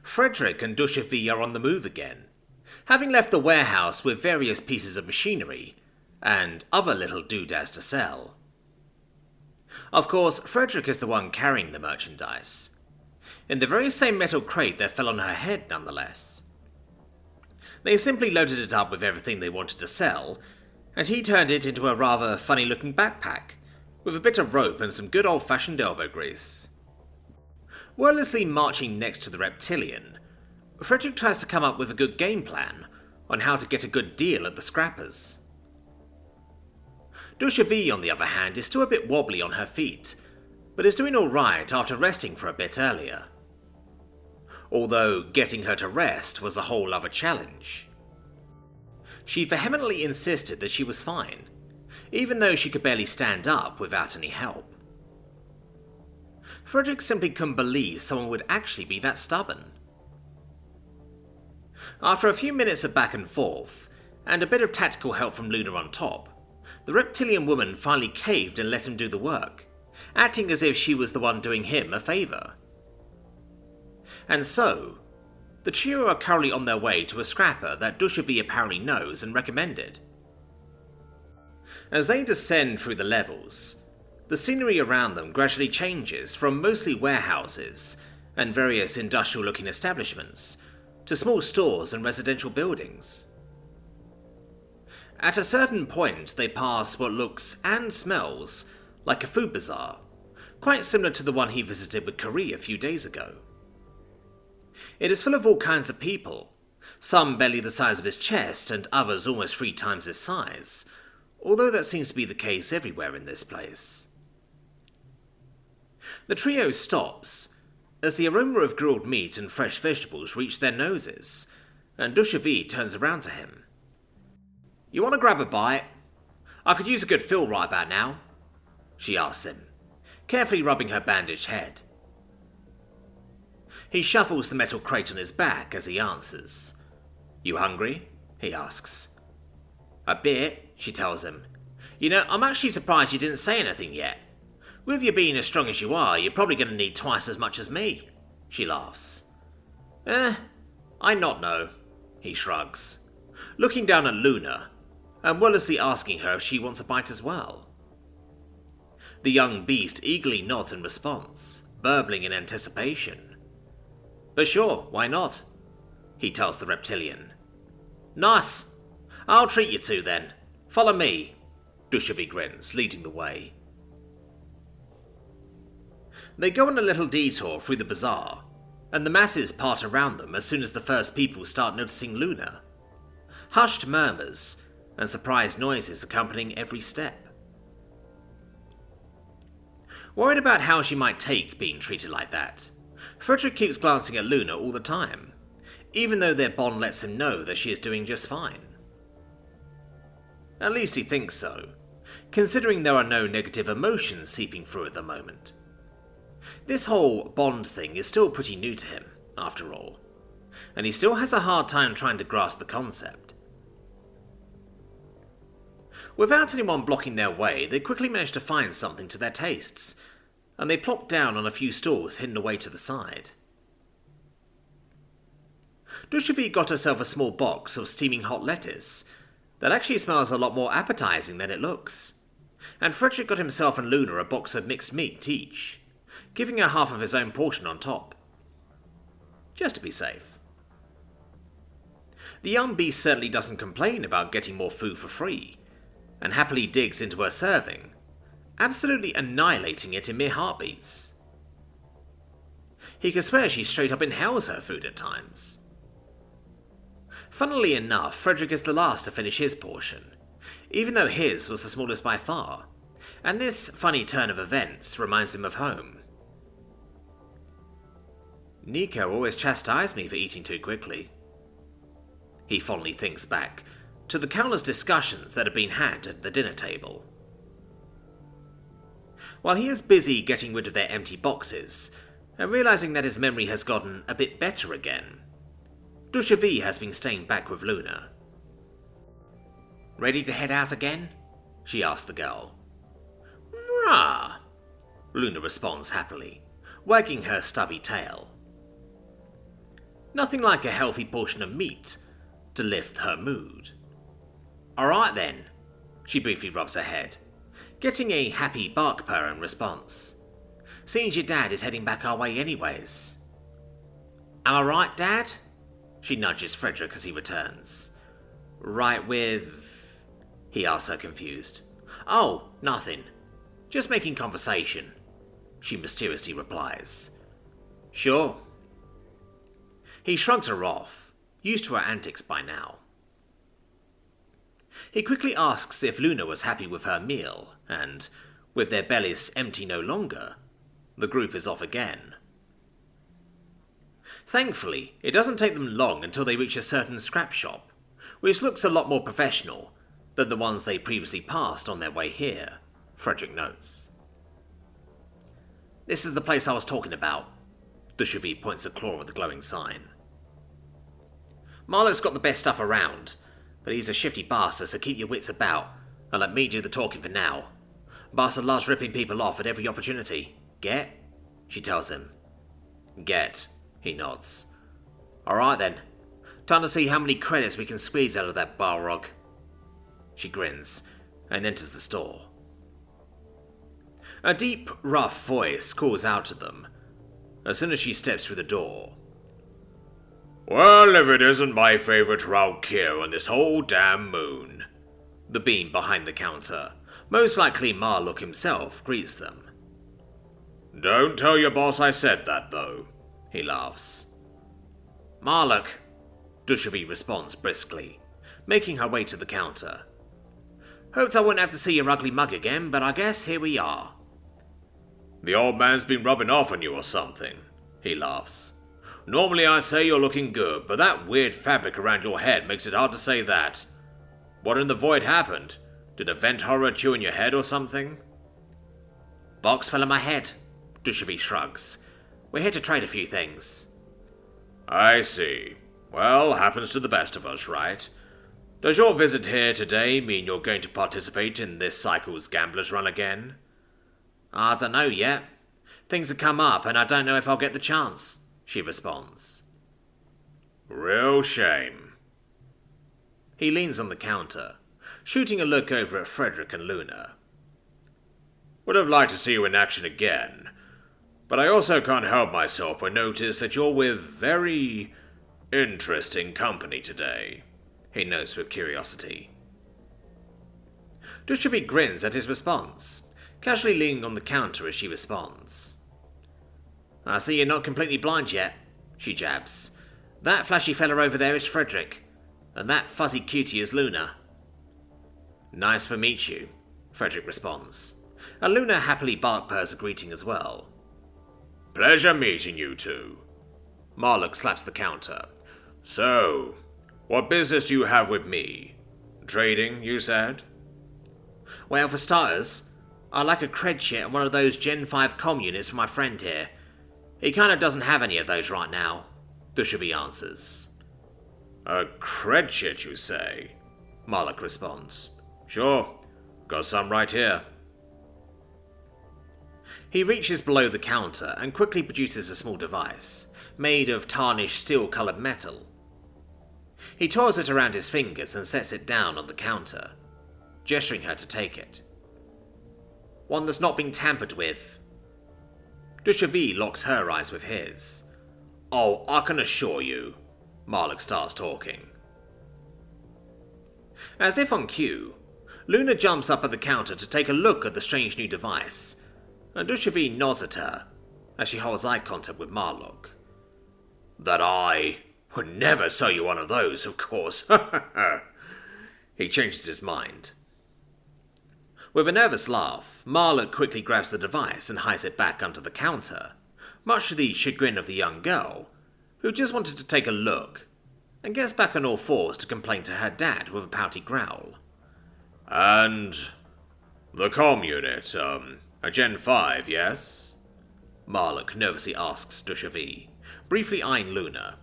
Frederick and Duchovy are on the move again, having left the warehouse with various pieces of machinery and other little doodads to sell. Of course, Frederick is the one carrying the merchandise, in the very same metal crate that fell on her head nonetheless. They simply loaded it up with everything they wanted to sell, and he turned it into a rather funny-looking backpack, with a bit of rope and some good old-fashioned elbow grease. Wordlessly marching next to the reptilian, Frederick tries to come up with a good game plan on how to get a good deal at the scrappers. Duchovy, on the other hand, is still a bit wobbly on her feet, but is doing alright after resting for a bit earlier. Although getting her to rest was a whole other challenge. She vehemently insisted that she was fine, even though she could barely stand up without any help. Frederick simply couldn't believe someone would actually be that stubborn. After a few minutes of back and forth, and a bit of tactical help from Luna on top, the reptilian woman finally caved and let him do the work, acting as if she was the one doing him a favour. And so, the trio are currently on their way to a scrapper that Duchovy apparently knows and recommended. As they descend through the levels, the scenery around them gradually changes from mostly warehouses and various industrial-looking establishments to small stores and residential buildings. At a certain point, they pass what looks and smells like a food bazaar, quite similar to the one he visited with Kari a few days ago. It is full of all kinds of people, some barely the size of his chest and others almost 3 times his size, although that seems to be the case everywhere in this place. The trio stops as the aroma of grilled meat and fresh vegetables reach their noses, and Duchovy turns around to him. "You want to grab a bite? I could use a good fill right about now," she asks him, carefully rubbing her bandaged head. He shuffles the metal crate on his back as he answers. "You hungry?" he asks. "A bit," she tells him. "You know, I'm actually surprised you didn't say anything yet. With you being as strong as you are, you're probably going to need twice as much as me," she laughs. I not know," he shrugs, looking down at Luna, and wordlessly asking her if she wants a bite as well. The young beast eagerly nods in response, burbling in anticipation. "But sure, why not?" he tells the reptilian. "Nice. I'll treat you to then. Follow me," Duchovy grins, leading the way. They go on a little detour through the bazaar, and the masses part around them as soon as the first people start noticing Luna. Hushed murmurs and surprised noises accompanying every step. Worried about how she might take being treated like that, Frederick keeps glancing at Luna all the time, even though their bond lets him know that she is doing just fine. At least he thinks so, considering there are no negative emotions seeping through at the moment. This whole bond thing is still pretty new to him, after all, and he still has a hard time trying to grasp the concept. Without anyone blocking their way, they quickly manage to find something to their tastes, and they plop down on a few stools hidden away to the side. Duchovy got herself a small box of steaming hot lettuce that actually smells a lot more appetizing than it looks, and Frederick got himself and Luna a box of mixed meat each, giving her half of his own portion on top, just to be safe. The young beast certainly doesn't complain about getting more food for free, and happily digs into her serving, absolutely annihilating it in mere heartbeats. He could swear she straight up inhales her food at times. Funnily enough, Frederick is the last to finish his portion, even though his was the smallest by far, and this funny turn of events reminds him of home. Nico always chastised me for eating too quickly. He fondly thinks back to the countless discussions that have been had at the dinner table. While he is busy getting rid of their empty boxes, and realizing that his memory has gotten a bit better again, Duchovy has been staying back with Luna. "Ready to head out again?" she asks the girl. "Rah!" Luna responds happily, wagging her stubby tail. Nothing like a healthy portion of meat to lift her mood. Alright then, she briefly rubs her head, getting a happy bark purr in response. Seems your dad is heading back our way anyways. Am I right, Dad? She nudges Frederick as he returns. Right with... he asks her confused. Oh, nothing. Just making conversation, she mysteriously replies. Sure. He shrugs her off, used to her antics by now. He quickly asks if Luna was happy with her meal, and, with their bellies empty no longer, the group is off again. Thankfully, it doesn't take them long until they reach a certain scrap shop, which looks a lot more professional than the ones they previously passed on their way here, Frederick notes. This is the place I was talking about. Tshirt points a claw at the glowing sign. Marlock's got the best stuff around, but he's a shifty bastard, so keep your wits about, and let me do the talking for now. Bastard loves ripping people off at every opportunity. Get? She tells him. Get, he nods. Alright then. Time to see how many credits we can squeeze out of that Balrog. She grins, and enters the store. A deep, rough voice calls out to them, as soon as she steps through the door. Well, if it isn't my favourite Raukir on this whole damn moon. The beam behind the counter, most likely Marlock himself, greets them. Don't tell your boss I said that, though, he laughs. Marlock, Tshirt responds briskly, making her way to the counter. Hoped I wouldn't have to see your ugly mug again, but I guess here we are. The old man's been rubbing off on you or something, he laughs. Normally I say you're looking good, but that weird fabric around your head makes it hard to say that. What in the void happened? Did a vent horror chew in your head or something? Box fell in my head, Tshirt shrugs. We're here to trade a few things. I see. Well, happens to the best of us, right? Does your visit here today mean you're going to participate in this cycle's Gamblers Run again? I don't know yet. Things have come up and I don't know if I'll get the chance, she responds. Real shame. He leans on the counter, shooting a look over at Frederick and Luna. Would have liked to see you in action again, but I also can't help myself but notice that you're with very interesting company today, he notes with curiosity. Tshirt grins at his response, casually leaning on the counter as she responds. I see you're not completely blind yet, she jabs. That flashy fella over there is Frederick, and that fuzzy cutie is Luna. Nice to meet you, Frederick responds, and Luna happily bark purrs a greeting as well. Pleasure meeting you two. Marlock slaps the counter. So, what business do you have with me? Trading, you said? Well, for starters, I'd like a cred chit and one of those Gen 5 comm units for my friend here. He kinda doesn't have any of those right now, Tshirt answers. A cred chit, you say? Marlock responds. Sure, got some right here. He reaches below the counter and quickly produces a small device, made of tarnished steel-coloured metal. He tours it around his fingers and sets it down on the counter, gesturing her to take it. One that's not been tampered with. Tshirt locks her eyes with his. Oh, I can assure you, Marlock starts talking. As if on cue, Luna jumps up at the counter to take a look at the strange new device, and Tshirt nods at her as she holds eye contact with Marlock. That I would never sell you one of those, of course. He changes his mind. With a nervous laugh, Marlock quickly grabs the device and hides it back under the counter, much to the chagrin of the young girl, who just wanted to take a look, and gets back on all fours to complain to her dad with a pouty growl. And the comm unit, a Gen 5, yes? Marlock nervously asks Tshirt, briefly eyeing Luna.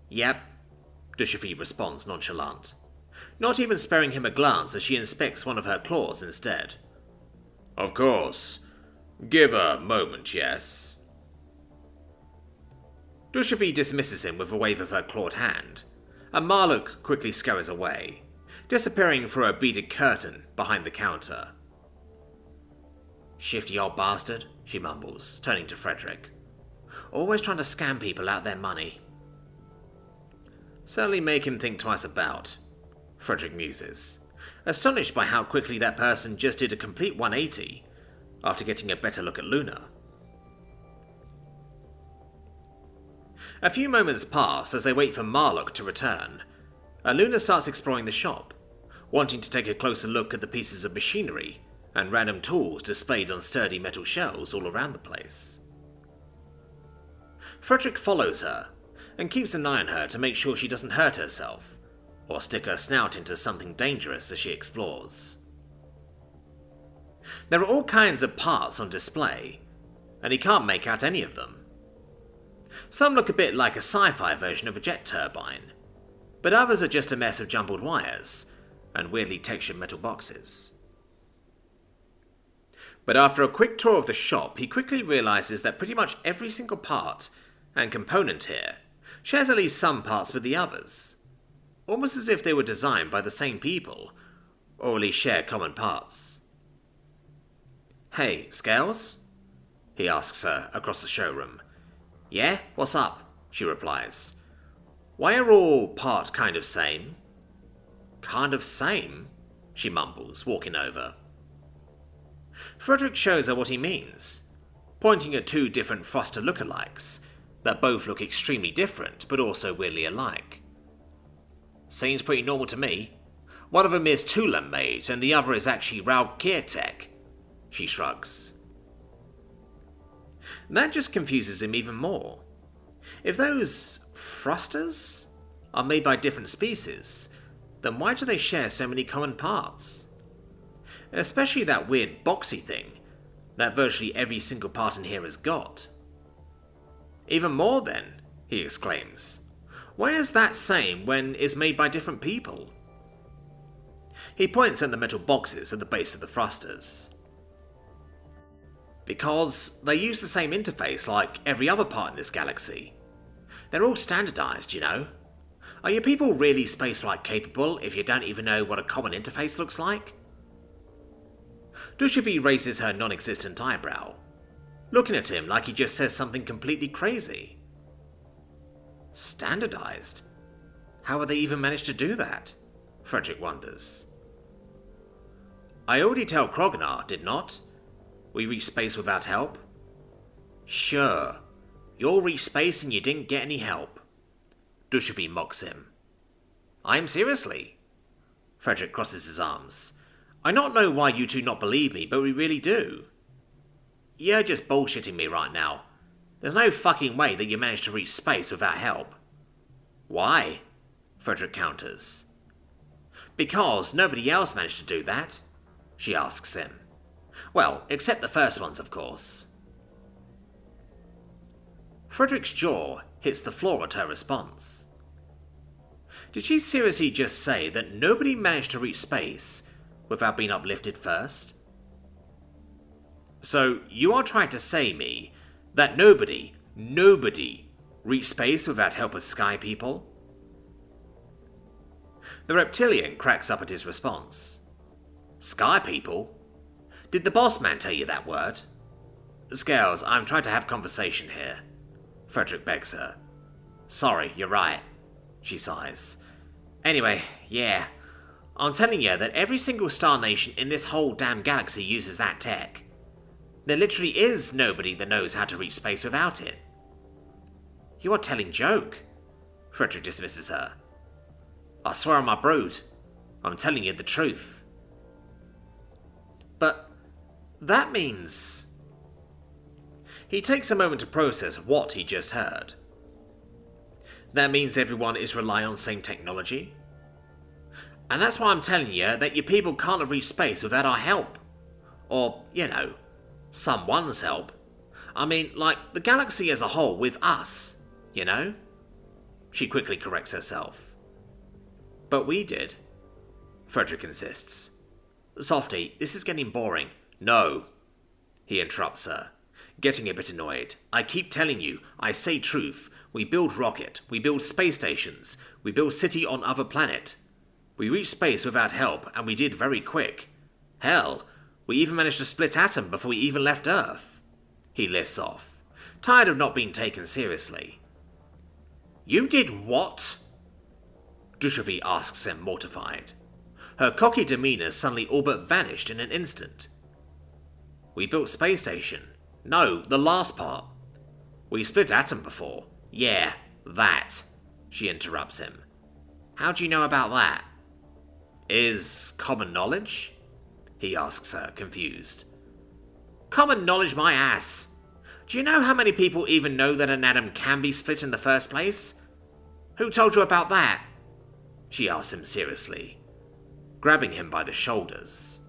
Yep, Tshirt responds nonchalant, not even sparing him a glance as she inspects one of her claws instead. Of course. Give a moment, yes? Dushavi dismisses him with a wave of her clawed hand, and Marlock quickly scurries away, disappearing through a beaded curtain behind the counter. "Shifty old bastard," she mumbles, turning to Frederick. "Always trying to scam people out their money." "Certainly make him think twice about," Frederick muses, astonished by how quickly that person just did a complete 180 after getting a better look at Luna. A few moments pass as they wait for Marlock to return, and Luna starts exploring the shop, wanting to take a closer look at the pieces of machinery and random tools displayed on sturdy metal shelves all around the place. Frederick follows her, and keeps an eye on her to make sure she doesn't hurt herself, or stick her snout into something dangerous as she explores. There are all kinds of parts on display, and he can't make out any of them. Some look a bit like a Sci-Fi version of a jet turbine, but others are just a mess of jumbled wires and weirdly textured metal boxes. But after a quick tour of the shop, he quickly realizes that pretty much every single part and component here shares at least some parts with the others, almost as if they were designed by the same people, or at least share common parts. "Hey, Scales?" he asks her across the showroom. "Yeah, what's up?" she replies. "Why are all part kind of same?" "Kind of same?" she mumbles, walking over. Frederick shows her what he means, pointing at two different Froster lookalikes that both look extremely different but also weirdly alike. "Seems pretty normal to me. One of them is Tulan made and the other is actually Raul Kirtek," she shrugs. That just confuses him even more. If those Frosters are made by different species, then why do they share so many common parts? Especially that weird boxy thing that virtually every single part in here has got. "Even more then," he exclaims. "Why is that same when it's made by different people?" He points at the metal boxes at the base of the thrusters. "Because they use the same interface like every other part in this galaxy. They're all standardized, you know. Are your people really spaceflight capable if you don't even know what a common interface looks like?" Dushavi raises her non-existent eyebrow, looking at him like he just says something completely crazy. Standardized? How would they even manage to do that? Frederick wonders. "I already tell Krognar, did not? We reached space without help?" "Sure. You all reached space and you didn't get any help." Dushavi mocks him. "I'm seriously." Frederick crosses his arms. "I not know why you two not believe me, but we really do. You're just bullshitting me right now. There's no fucking way that you managed to reach space without help." "Why?" Frederick counters. "Because nobody else managed to do that," she asks him. "Well, except the first ones, of course." Frederick's jaw hits the floor at her response. Did she seriously just say that nobody managed to reach space without being uplifted first? So you are trying to say me that nobody reached space without help of sky people? The reptilian cracks up at his response. "Sky people? Did the boss man tell you that word?" "Scales, I'm trying to have conversation here," Frederick begs her. "Sorry, you're right," she sighs. "Anyway, yeah, I'm telling you that every single star nation in this whole damn galaxy uses that tech. There literally is nobody that knows how to reach space without it." "You are telling joke," Frederick dismisses her. "I swear on my brood, I'm telling you the truth." "But that means..." He takes a moment to process what he just heard. "That means everyone is relying on the same technology? And that's why I'm telling you that your people can't have reached space without our help. Or, you know, someone's help. I mean, like, the galaxy as a whole with us, you know?" She quickly corrects herself. "But we did," Frederick insists. "Softy, this is getting boring." "No," he interrupts her, getting a bit annoyed. "I keep telling you, I say truth. We build rocket, we build space stations, we build city on other planet. We reached space without help, and we did very quick. Hell, we even managed to split atom before we even left Earth. He lists off, tired of not being taken seriously. You did what? Dushavy asks him, mortified. Her cocky demeanour suddenly all but vanished in an instant. We built space station. No, the last part. We split atom before. Yeah, that. She interrupts him. How do you know about that? Is common knowledge? He asks her, confused. Common knowledge my ass. Do you know how many people even know that an atom can be split in the first place? Who told you about that? She asks him seriously, grabbing him by the shoulders.